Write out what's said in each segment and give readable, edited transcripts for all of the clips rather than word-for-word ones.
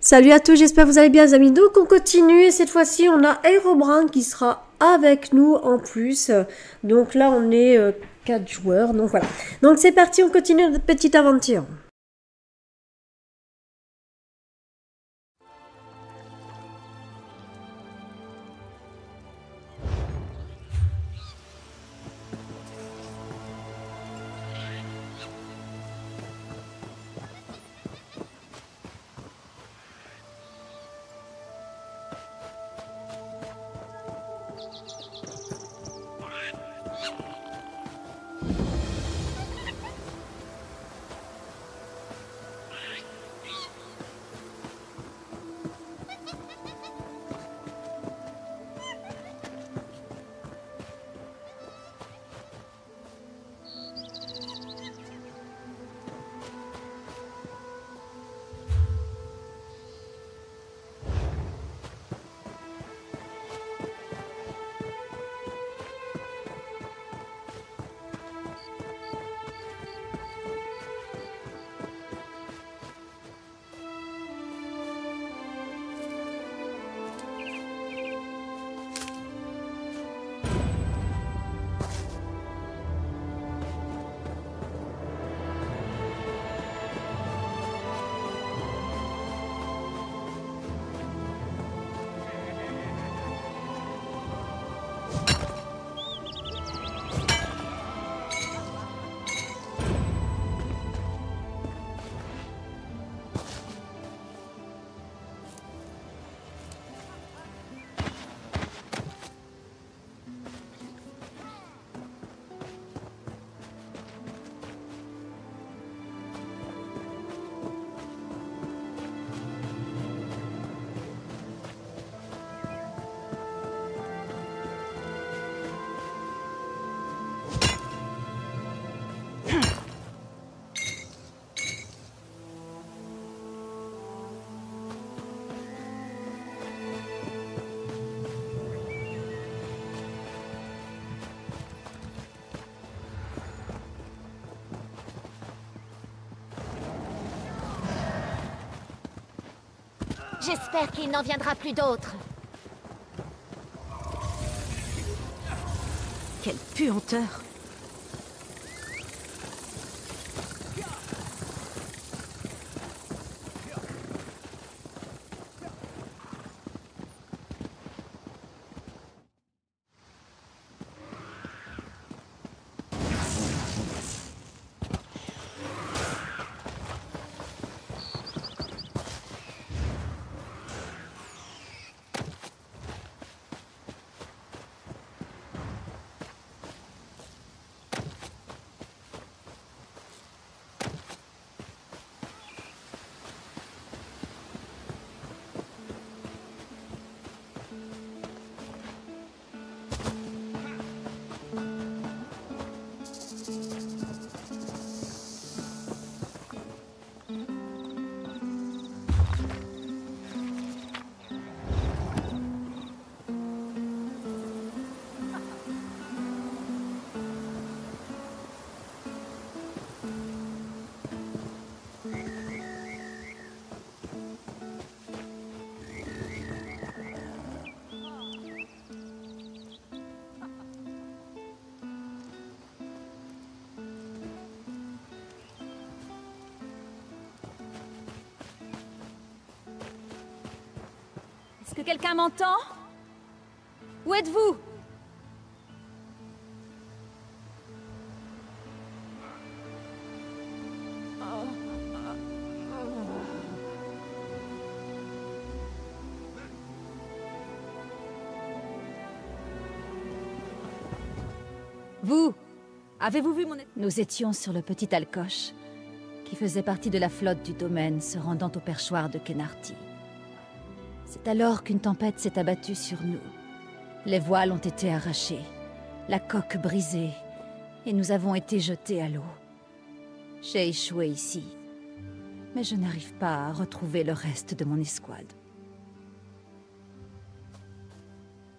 Salut à tous, j'espère que vous allez bien les amis. Donc on continue et cette fois-ci on a Herobrine qui sera avec nous en plus. Donc là on est 4 joueurs, donc voilà. Donc c'est parti, on continue notre petite aventure. J'espère qu'il n'en viendra plus d'autres. Quelle puanteur! Est-ce que quelqu'un m'entend? Où êtes-vous? Vous, avez-vous vu mon... Nous étions sur le petit Alcoche, qui faisait partie de la flotte du domaine se rendant au perchoir de Kennarty. C'est alors qu'une tempête s'est abattue sur nous. Les voiles ont été arrachées, la coque brisée, et nous avons été jetés à l'eau. J'ai échoué ici, mais je n'arrive pas à retrouver le reste de mon escouade.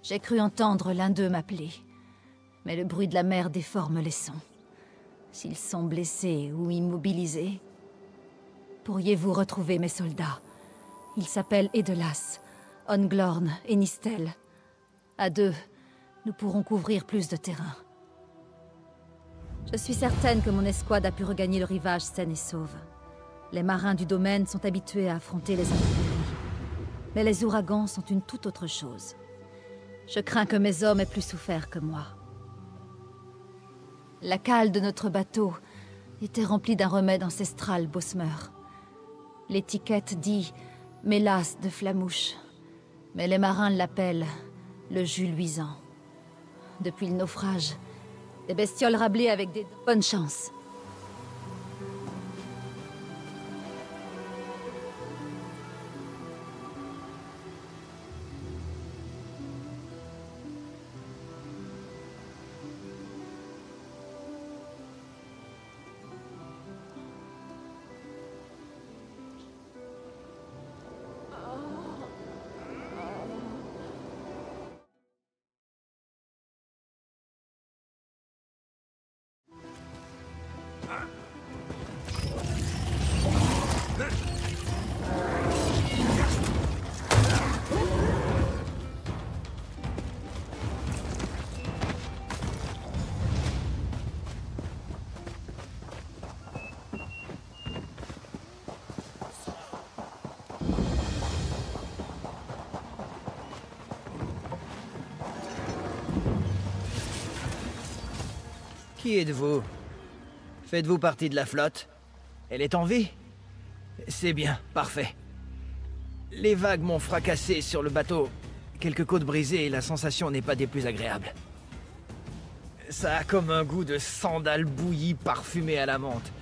J'ai cru entendre l'un d'eux m'appeler, mais le bruit de la mer déforme les sons. S'ils sont blessés ou immobilisés, pourriez-vous retrouver mes soldats Ils s'appellent Edelas, Onglorn et Nistel. À deux, nous pourrons couvrir plus de terrain. Je suis certaine que mon escouade a pu regagner le rivage saine et sauve. Les marins du domaine sont habitués à affronter les intempéries. Mais les ouragans sont une toute autre chose. Je crains que mes hommes aient plus souffert que moi. La cale de notre bateau était remplie d'un remède ancestral Bosmer. L'étiquette dit « mélasse de flamouche », mais les marins l'appellent le jus luisant. Depuis le naufrage, des bestioles rablées avec des... Bonne chance. Qui êtes-vous? Faites-vous partie de la flotte? Elle est en vie? C'est bien, parfait. Les vagues m'ont fracassé sur le bateau. Quelques côtes brisées et la sensation n'est pas des plus agréables. Ça a comme un goût de sandales bouillies parfumées à la menthe.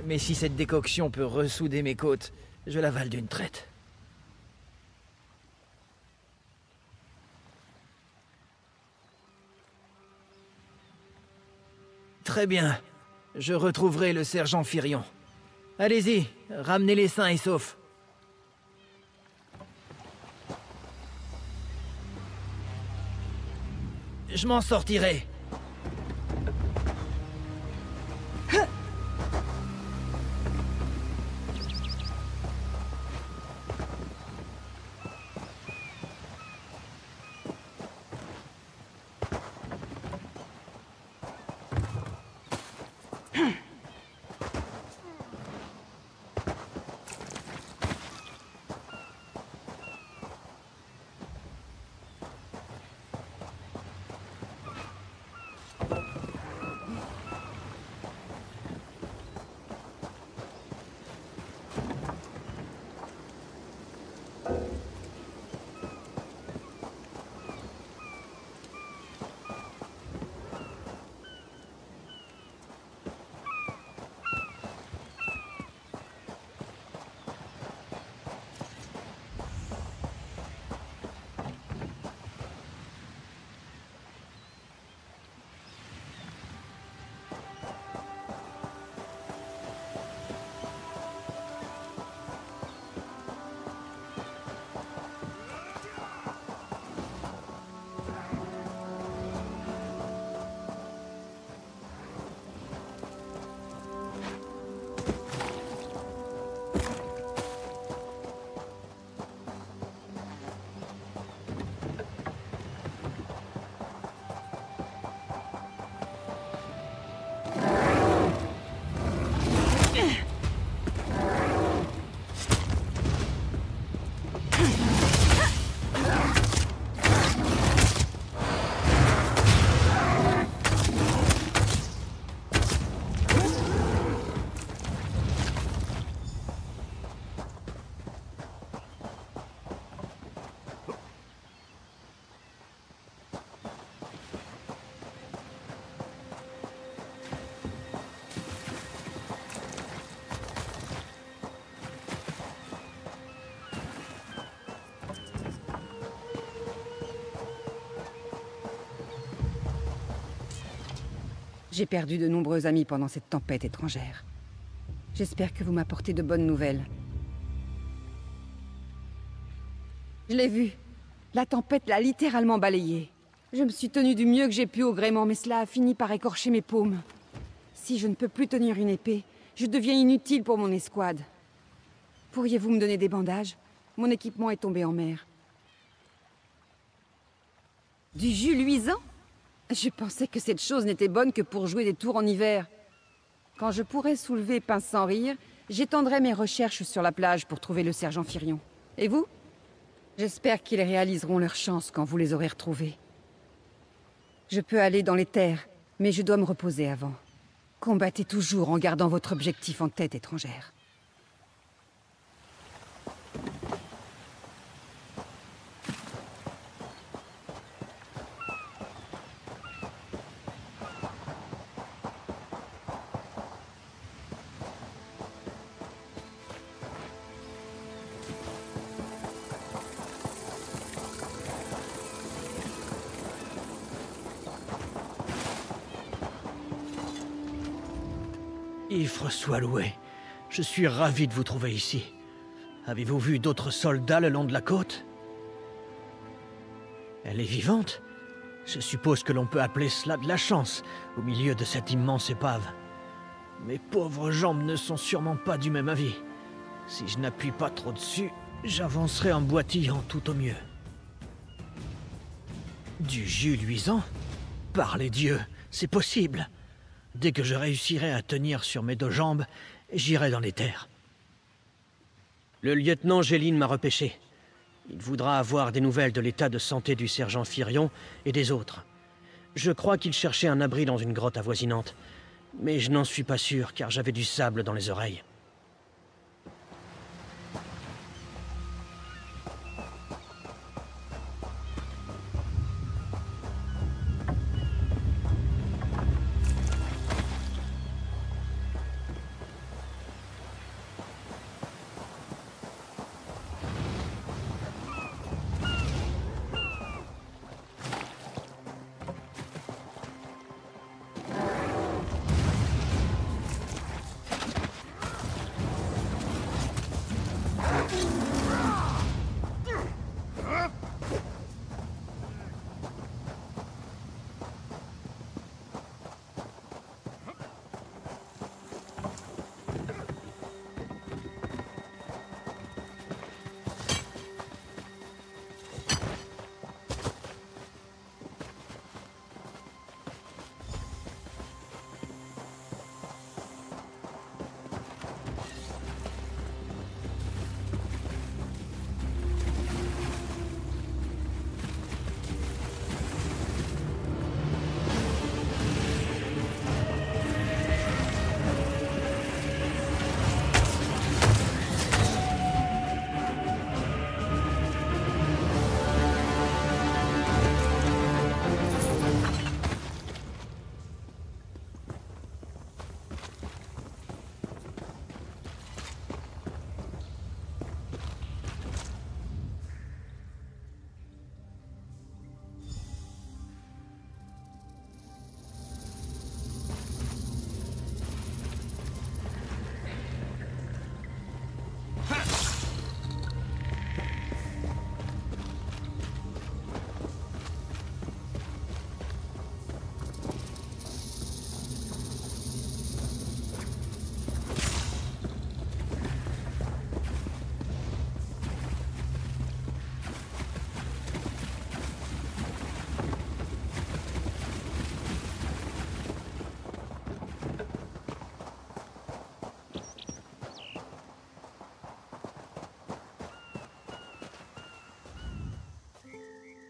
Mais si cette décoction peut ressouder mes côtes, je l'avale d'une traite. Très bien. Je retrouverai le sergent Firion. Allez-y, ramenez-les sains et saufs. Je m'en sortirai. J'ai perdu de nombreux amis pendant cette tempête étrangère. J'espère que vous m'apportez de bonnes nouvelles. Je l'ai vu. La tempête l'a littéralement balayé. Je me suis tenue du mieux que j'ai pu au gréement, mais cela a fini par écorcher mes paumes. Si je ne peux plus tenir une épée, je deviens inutile pour mon escouade. Pourriez-vous me donner des bandages? Mon équipement est tombé en mer. Du jus luisant? Je pensais que cette chose n'était bonne que pour jouer des tours en hiver. Quand je pourrai soulever Pince sans rire, j'étendrai mes recherches sur la plage pour trouver le sergent Firion. Et vous? J'espère qu'ils réaliseront leur chance quand vous les aurez retrouvés. Je peux aller dans les terres, mais je dois me reposer avant. Combattez toujours en gardant votre objectif en tête, étrangère. Ifre soit loué. Je suis ravi de vous trouver ici. Avez-vous vu d'autres soldats le long de la côte? Elle est vivante? Je suppose que l'on peut appeler cela de la chance, au milieu de cette immense épave. Mes pauvres jambes ne sont sûrement pas du même avis. Si je n'appuie pas trop dessus, j'avancerai en boitillant tout au mieux. Du jus luisant? Par les dieux, c'est possible. Dès que je réussirai à tenir sur mes deux jambes, j'irai dans les terres. Le lieutenant Géline m'a repêché. Il voudra avoir des nouvelles de l'état de santé du sergent Firion et des autres. Je crois qu'il cherchait un abri dans une grotte avoisinante, mais je n'en suis pas sûr car j'avais du sable dans les oreilles.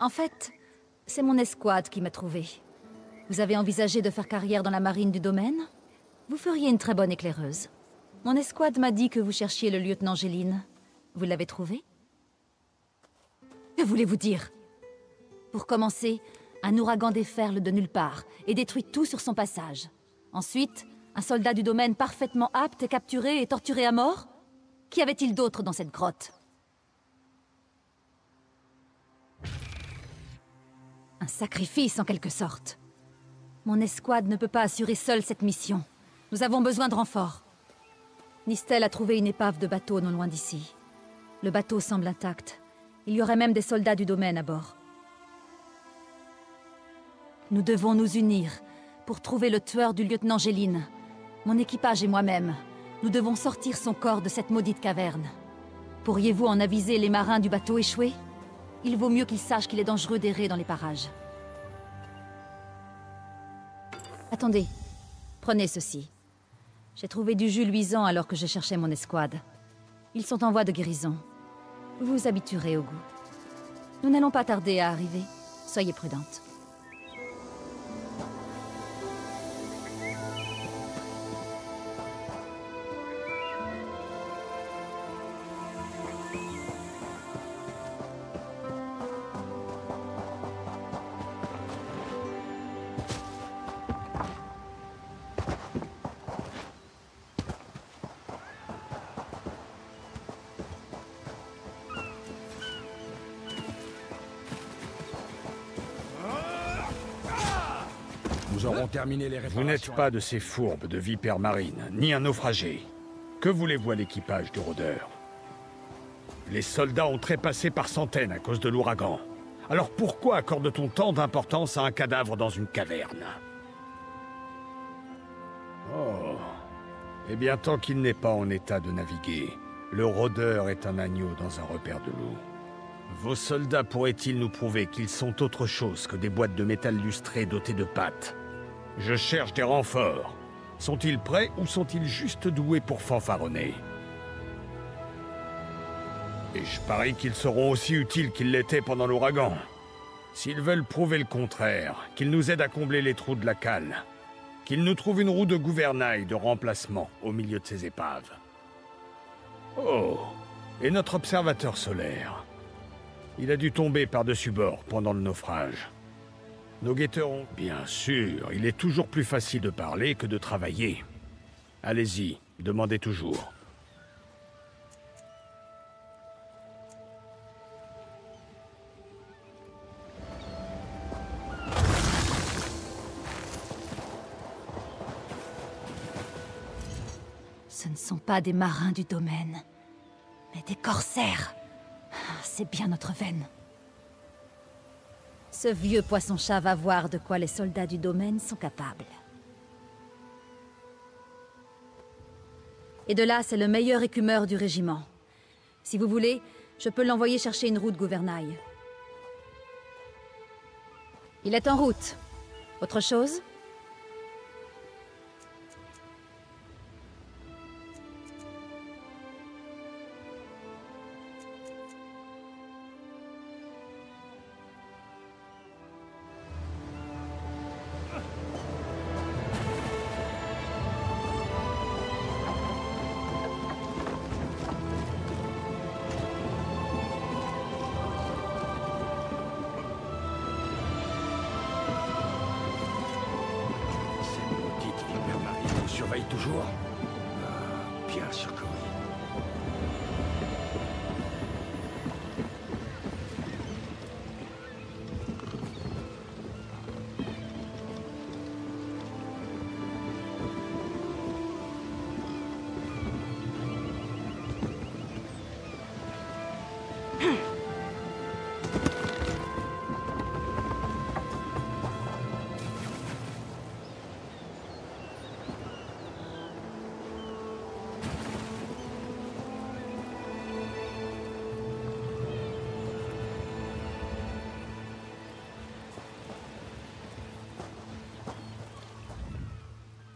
En fait, c'est mon escouade qui m'a trouvée. Vous avez envisagé de faire carrière dans la marine du domaine? Vous feriez une très bonne éclaireuse. Mon escouade m'a dit que vous cherchiez le lieutenant Géline. Vous l'avez trouvé? Que voulez-vous dire? Pour commencer, un ouragan déferle de nulle part et détruit tout sur son passage. Ensuite, un soldat du domaine parfaitement apte est capturé et torturé à mort? Qu'y avait-il d'autre dans cette grotte? Un sacrifice en quelque sorte. Mon escouade ne peut pas assurer seule cette mission. Nous avons besoin de renforts. Nistel a trouvé une épave de bateau non loin d'ici. Le bateau semble intact. Il y aurait même des soldats du domaine à bord. Nous devons nous unir pour trouver le tueur du lieutenant Géline. Mon équipage et moi-même, nous devons sortir son corps de cette maudite caverne. Pourriez-vous en aviser les marins du bateau échoué? Il vaut mieux qu'ils sachent qu'il est dangereux d'errer dans les parages. Attendez, prenez ceci. J'ai trouvé du jus luisant alors que je cherchais mon escouade. Ils sont en voie de guérison. Vous vous habituerez au goût. Nous n'allons pas tarder à arriver. Soyez prudente. Nous aurons terminé les réparations. Vous n'êtes pas de ces fourbes de vipères marines, ni un naufragé. Que voulez-vous à l'équipage du rôdeur? Les soldats ont trépassé par centaines à cause de l'ouragan. Alors pourquoi accorde-t-on tant d'importance à un cadavre dans une caverne? Oh. Eh bien, tant qu'il n'est pas en état de naviguer, le rôdeur est un agneau dans un repère de loup. Vos soldats pourraient-ils nous prouver qu'ils sont autre chose que des boîtes de métal lustrées dotées de pattes? Je cherche des renforts. Sont-ils prêts ou sont-ils juste doués pour fanfaronner? Et je parie qu'ils seront aussi utiles qu'ils l'étaient pendant l'ouragan. S'ils veulent prouver le contraire, qu'ils nous aident à combler les trous de la cale. Qu'ils nous trouvent une roue de gouvernail de remplacement au milieu de ces épaves. Oh, et notre observateur solaire. Il a dû tomber par-dessus bord pendant le naufrage. Nos guetteurs ont... Bien sûr, il est toujours plus facile de parler que de travailler. Allez-y, demandez toujours. Ce ne sont pas des marins du domaine, mais des corsaires. C'est bien notre veine. Ce vieux poisson-chat va voir de quoi les soldats du domaine sont capables. Et de là, c'est le meilleur écumeur du régiment. Si vous voulez, je peux l'envoyer chercher une roue de gouvernail. Il est en route. Autre chose ? Surveille toujours? Bien sûr que oui.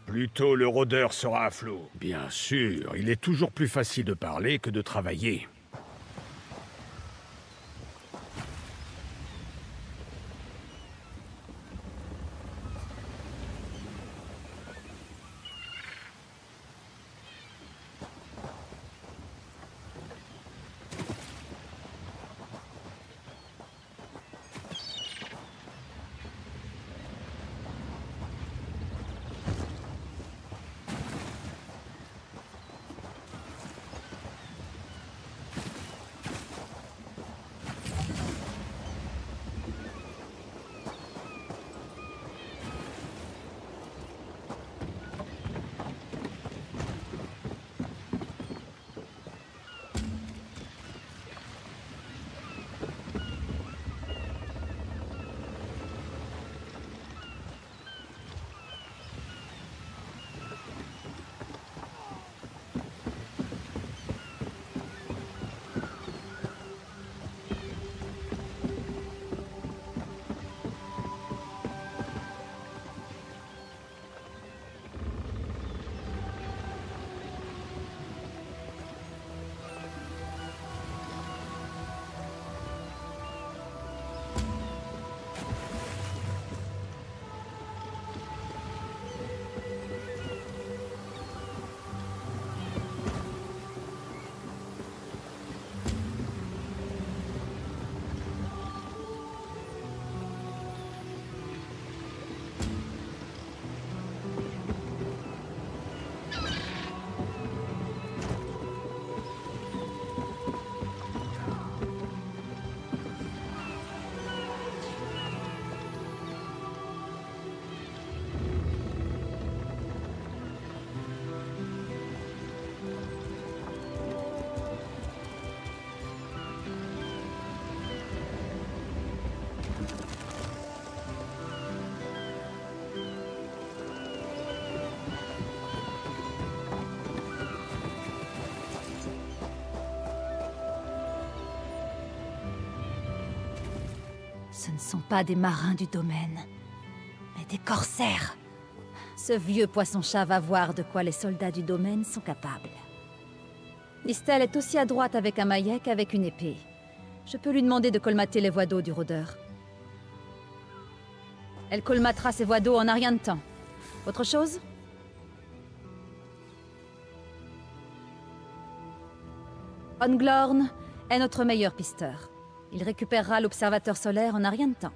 Plutôt le rôdeur sera à flot. Bien sûr, il est toujours plus facile de parler que de travailler. Ce ne sont pas des marins du domaine, mais des corsaires. Ce vieux poisson-chat va voir de quoi les soldats du domaine sont capables. Listel est aussi adroite avec un maillet qu'avec une épée. Je peux lui demander de colmater les voies d'eau du rôdeur. Elle colmatera ses voies d'eau en un rien de temps. Autre chose? Onglorn est notre meilleur pisteur. Il récupérera l'observateur solaire en un rien de temps.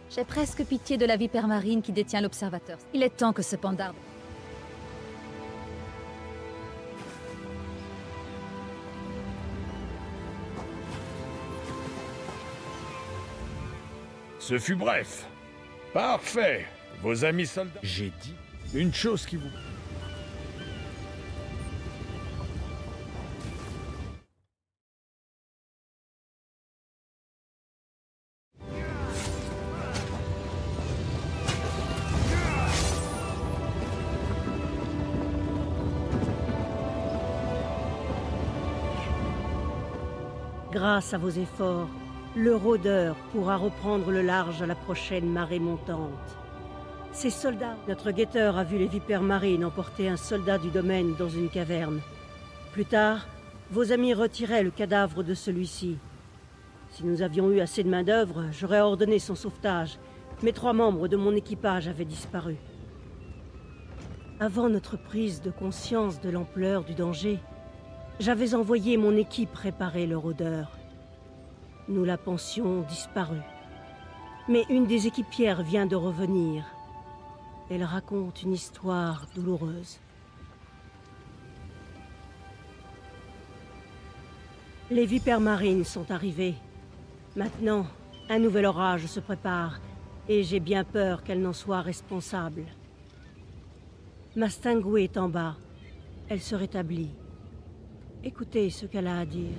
J'ai presque pitié de la vipère marine qui détient l'observateur. Il est temps que ce pandard... Ce fut bref. Parfait. Vos amis soldats... J'ai dit une chose qui vous... Grâce à vos efforts, le rôdeur pourra reprendre le large à la prochaine marée montante. Ces soldats... Notre guetteur a vu les vipères marines emporter un soldat du domaine dans une caverne. Plus tard, vos amis retiraient le cadavre de celui-ci. Si nous avions eu assez de main-d'œuvre, j'aurais ordonné son sauvetage, mais 3 membres de mon équipage avaient disparu. Avant notre prise de conscience de l'ampleur du danger, j'avais envoyé mon équipe réparer le rôdeur. Nous la pensions disparue. Mais une des équipières vient de revenir. Elle raconte une histoire douloureuse. Les vipères marines sont arrivées. Maintenant, un nouvel orage se prépare, et j'ai bien peur qu'elle n'en soit responsable. Mastingue est en bas. Elle se rétablit. Écoutez ce qu'elle a à dire.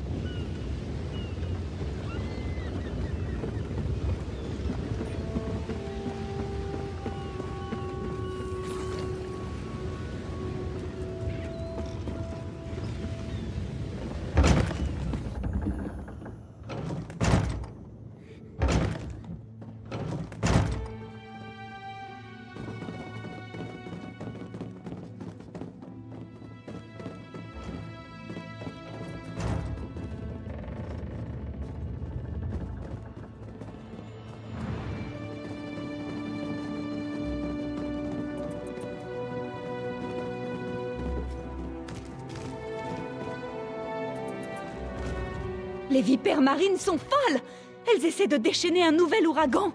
Les vipères marines sont folles! Elles essaient de déchaîner un nouvel ouragan!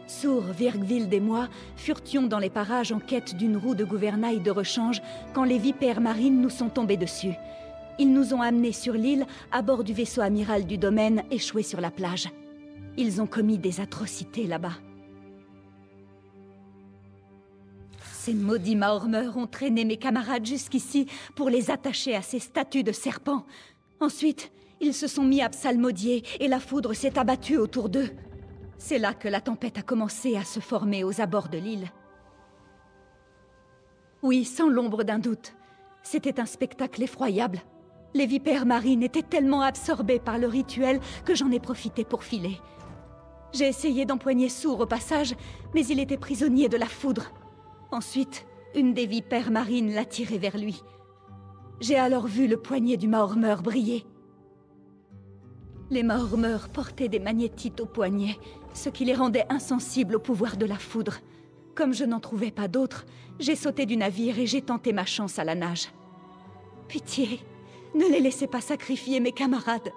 Sour, Virgvild et moi furtions dans les parages en quête d'une roue de gouvernail de rechange quand les vipères marines nous sont tombées dessus. Ils nous ont amenés sur l'île à bord du vaisseau amiral du domaine échoué sur la plage. Ils ont commis des atrocités là-bas. Ces maudits Maormeurs ont traîné mes camarades jusqu'ici pour les attacher à ces statues de serpents. Ensuite, ils se sont mis à psalmodier et la foudre s'est abattue autour d'eux. C'est là que la tempête a commencé à se former aux abords de l'île. Oui, sans l'ombre d'un doute. C'était un spectacle effroyable. Les vipères marines étaient tellement absorbées par le rituel que j'en ai profité pour filer. J'ai essayé d'empoigner Sour au passage, mais il était prisonnier de la foudre. Ensuite, une des vipères marines l'a tiré vers lui. J'ai alors vu le poignet du Maormeur briller. Les Maormeurs portaient des magnétites au poignet, ce qui les rendait insensibles au pouvoir de la foudre. Comme je n'en trouvais pas d'autres, j'ai sauté du navire et j'ai tenté ma chance à la nage. Pitié, ne les laissez pas sacrifier mes camarades.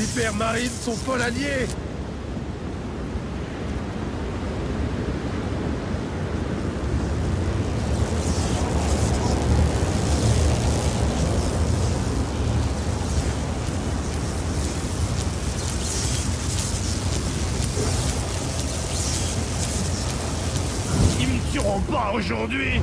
vipères marines sont folles alliées. Ils me tueront pas aujourd'hui.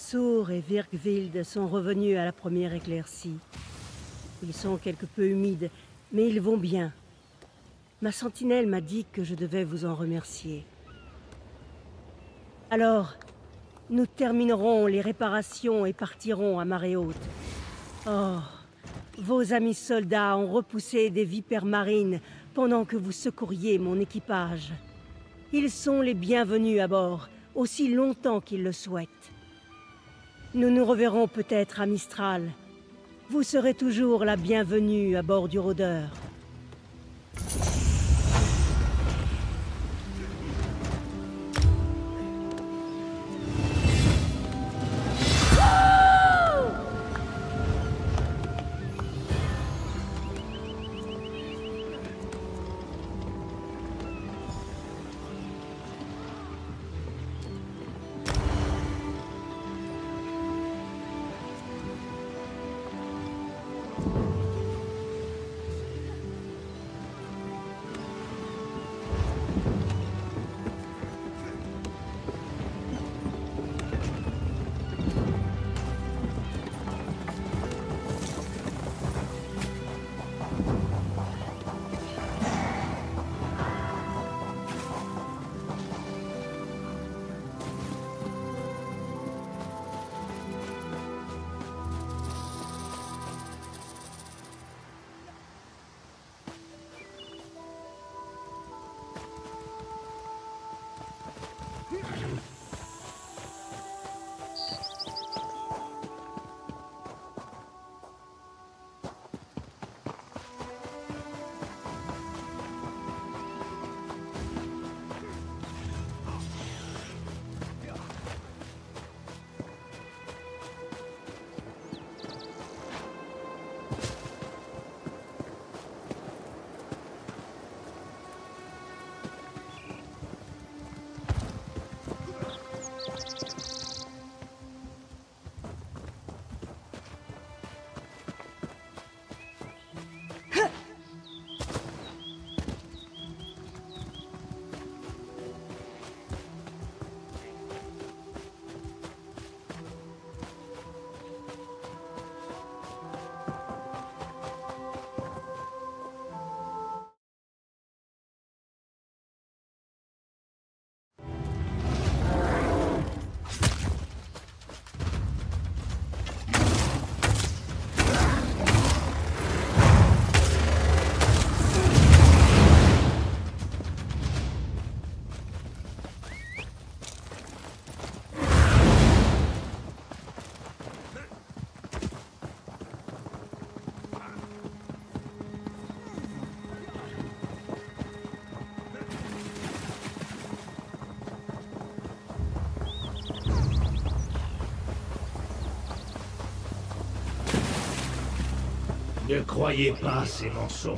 Sour et Virkvild sont revenus à la première éclaircie. Ils sont quelque peu humides, mais ils vont bien. Ma sentinelle m'a dit que je devais vous en remercier. Alors, nous terminerons les réparations et partirons à marée haute. Oh, vos amis soldats ont repoussé des vipères marines pendant que vous secouriez mon équipage. Ils sont les bienvenus à bord, aussi longtemps qu'ils le souhaitent. Nous nous reverrons peut-être à Mistral. Vous serez toujours la bienvenue à bord du rôdeur. Ne croyez pas ces mensonges.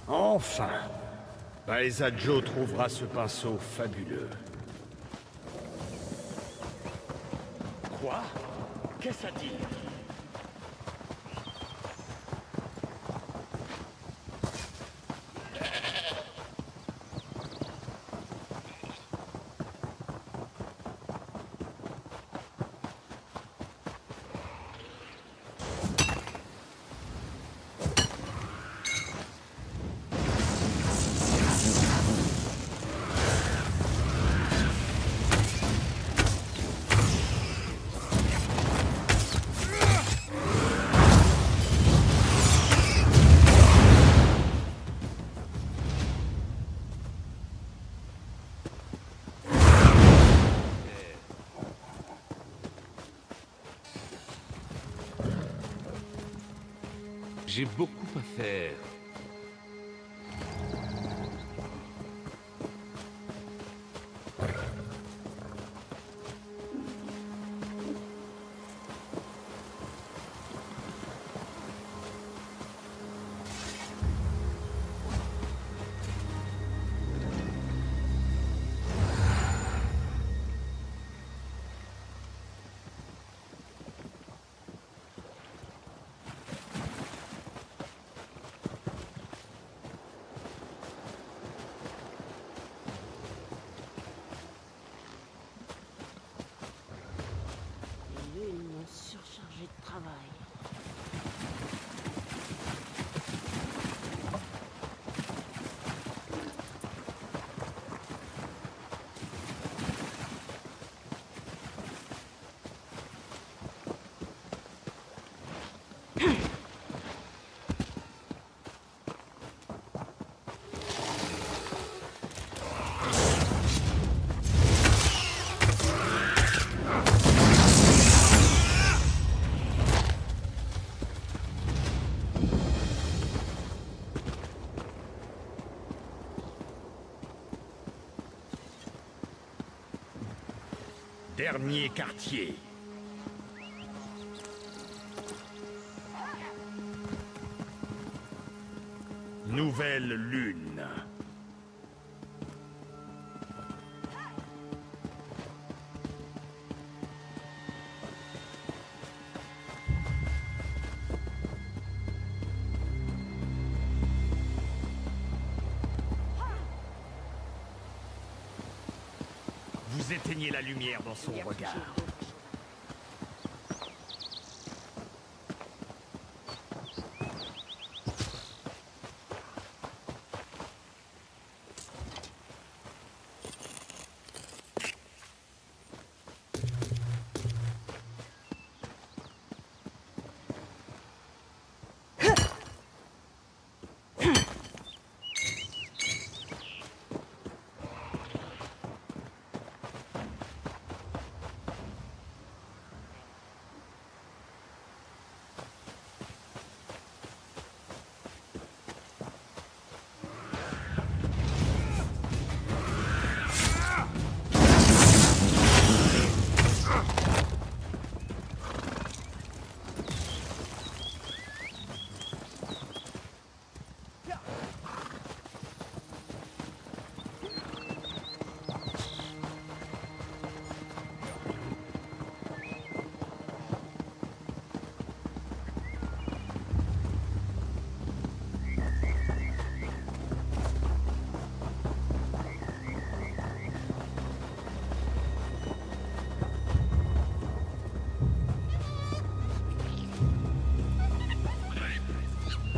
Enfin, Baeza Joe trouvera ce pinceau fabuleux. Quoi? Qu'est-ce à dire? J'ai beaucoup à faire. dernier quartier. Nouvelle lune. Vous éteignez la lumière dans son regard.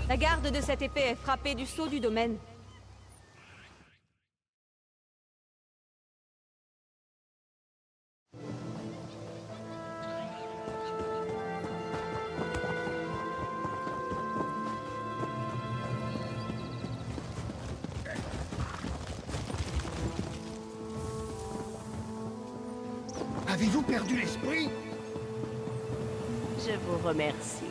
La garde de cette épée est frappée du sceau du domaine. Avez-vous perdu l'esprit? Je vous remercie.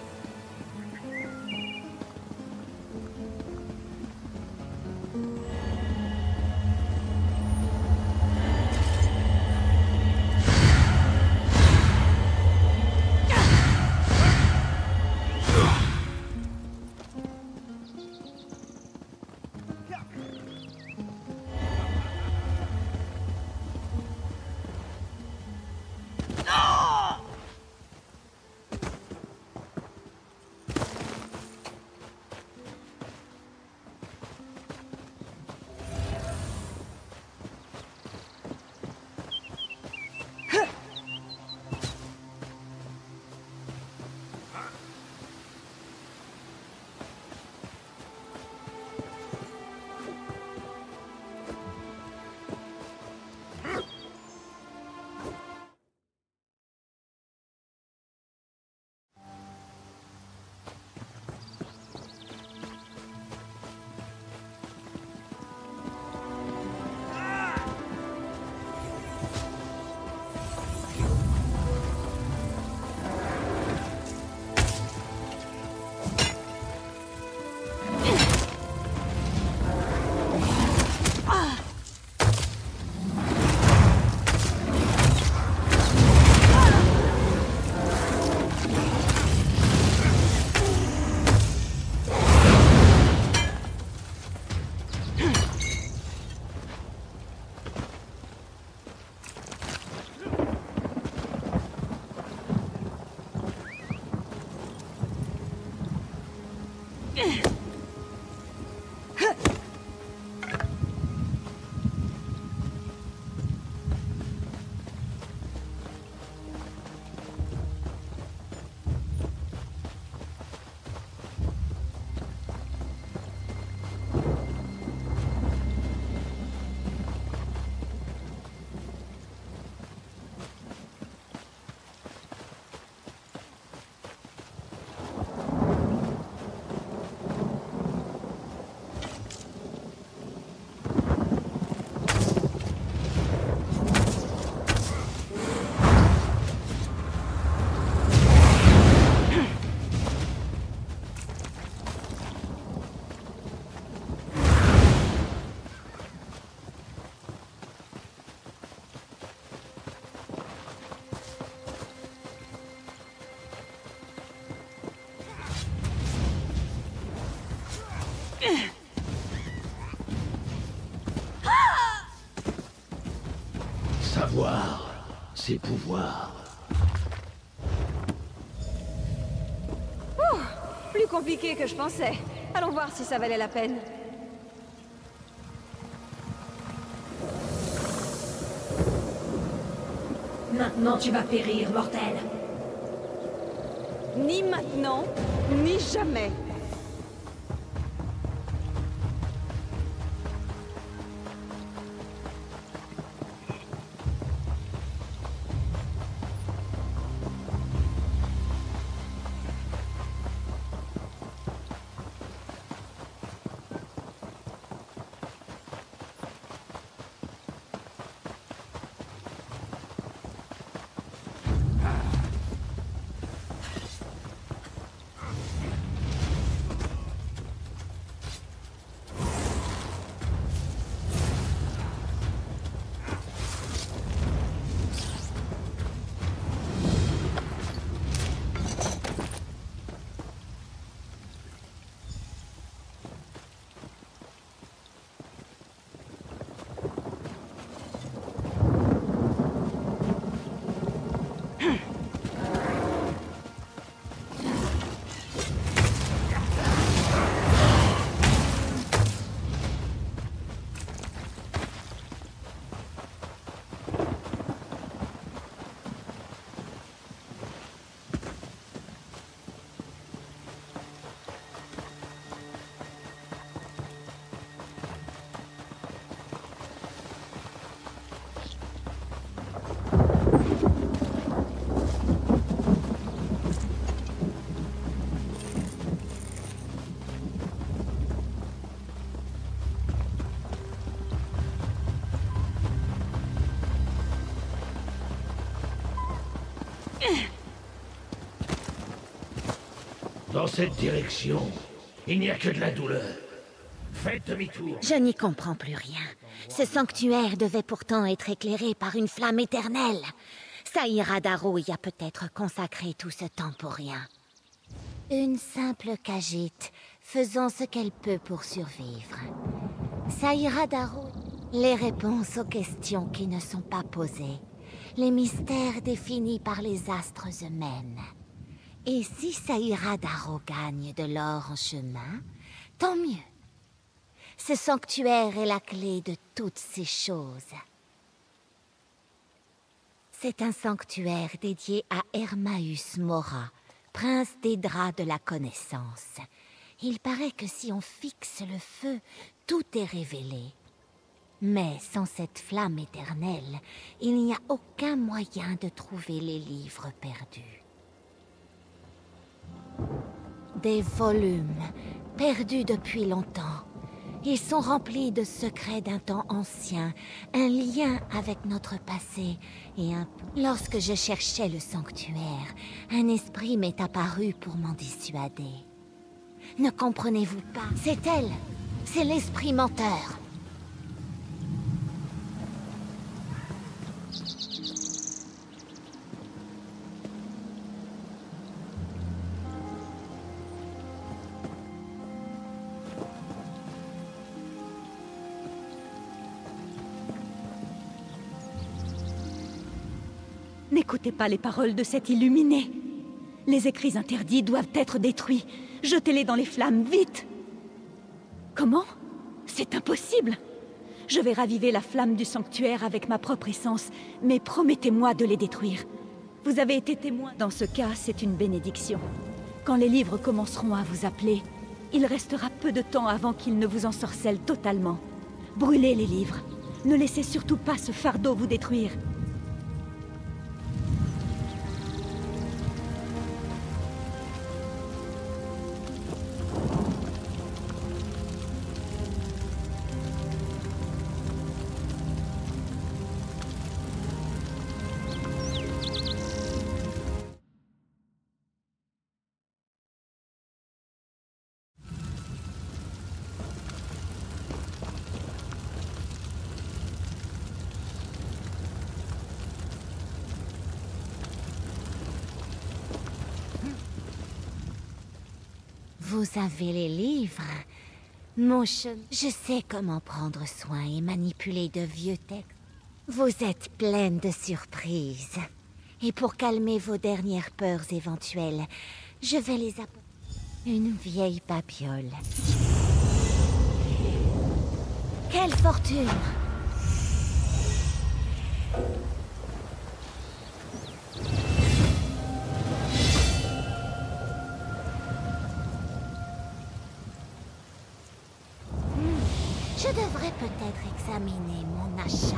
ses pouvoirs. Plus compliqué que je pensais. Allons voir si ça valait la peine. Maintenant tu vas périr, mortel. Ni maintenant, ni jamais. Dans cette direction, il n'y a que de la douleur. Faites demi-tour. Je n'y comprends plus rien. Ce sanctuaire devait pourtant être éclairé par une flamme éternelle. Saïra Darro y a peut-être consacré tout ce temps pour rien. Une simple Khajiit, faisant ce qu'elle peut pour survivre. Saïra Darro, les réponses aux questions qui ne sont pas posées. Les mystères définis par les astres eux-mêmes. Et si Saïra Darro gagne de l'or en chemin, tant mieux. Ce sanctuaire est la clé de toutes ces choses. C'est un sanctuaire dédié à Hermaeus Mora, prince des draps de la connaissance. Il paraît que si on fixe le feu, tout est révélé. Mais sans cette flamme éternelle, il n'y a aucun moyen de trouver les livres perdus. Des volumes, perdus depuis longtemps. Ils sont remplis de secrets d'un temps ancien, un lien avec notre passé et un... Lorsque je cherchais le sanctuaire, un esprit m'est apparu pour m'en dissuader. Ne comprenez-vous pas? C'est elle! C'est l'esprit menteur! N'écoutez pas les paroles de cet illuminé. Les écrits interdits doivent être détruits. Jetez-les dans les flammes, vite! Comment? C'est impossible! Je vais raviver la flamme du sanctuaire avec ma propre essence, mais promettez-moi de les détruire. Vous avez été témoin. Dans ce cas, c'est une bénédiction. Quand les livres commenceront à vous appeler, il restera peu de temps avant qu'ils ne vous ensorcellent totalement. Brûlez les livres. Ne laissez surtout pas ce fardeau vous détruire. Vous avez les livres. Mon chemin. Je sais comment prendre soin et manipuler de vieux textes. Vous êtes pleine de surprises. Et pour calmer vos dernières peurs éventuelles, je vais les apporter. Une vieille babiole. Quelle fortune! Je devrais peut-être examiner mon achat.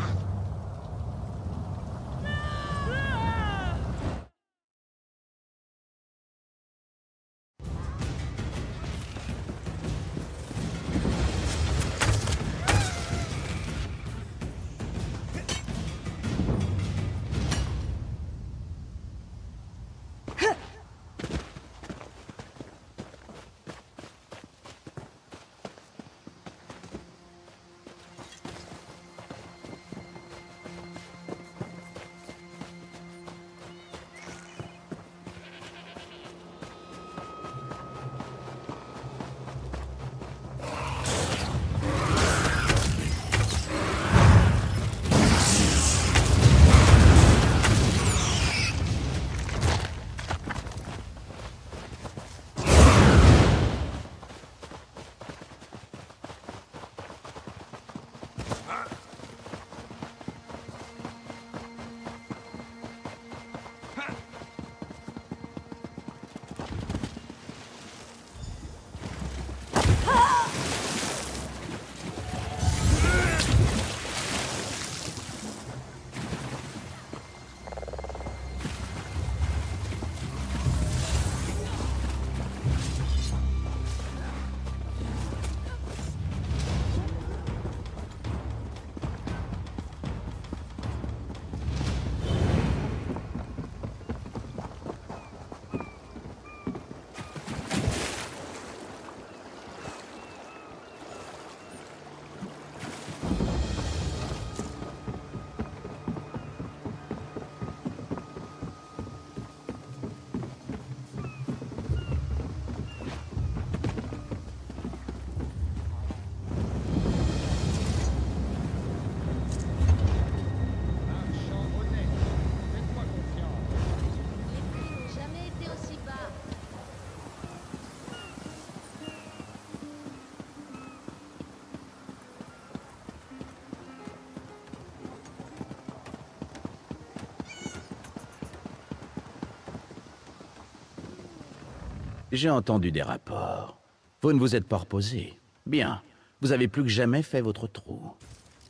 J'ai entendu des rapports. Vous ne vous êtes pas reposé. Bien. Vous avez plus que jamais fait votre trou.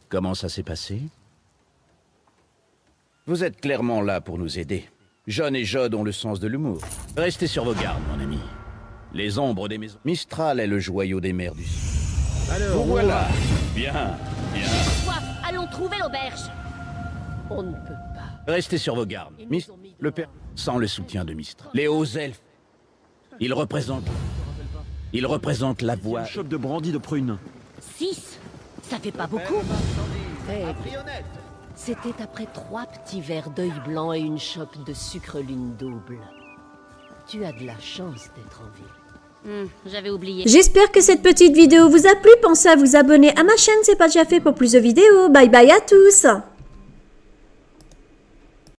Comment ça s'est passé? Vous êtes clairement là pour nous aider. John et Jod ont le sens de l'humour. Restez sur vos gardes, mon ami. Les ombres des maisons... Mistral est le joyau des mers du Sud. Alors, vous voilà. Bien, bien. Soif, allons trouver l'auberge. On ne peut pas. Restez sur vos gardes. Le père... Sans le soutien de Mistral. Les hauts elfes. Ils représentent la voix... Une chope de brandy de prune. 6? Ça fait pas beaucoup. C'était après 3 petits verres d'œil blanc et une chope de sucre lune double. Tu as de la chance d'être en ville. J'avais oublié. J'espère que cette petite vidéo vous a plu. Pensez à vous abonner à ma chaîne, c'est pas déjà fait pour plus de vidéos. Bye bye à tous.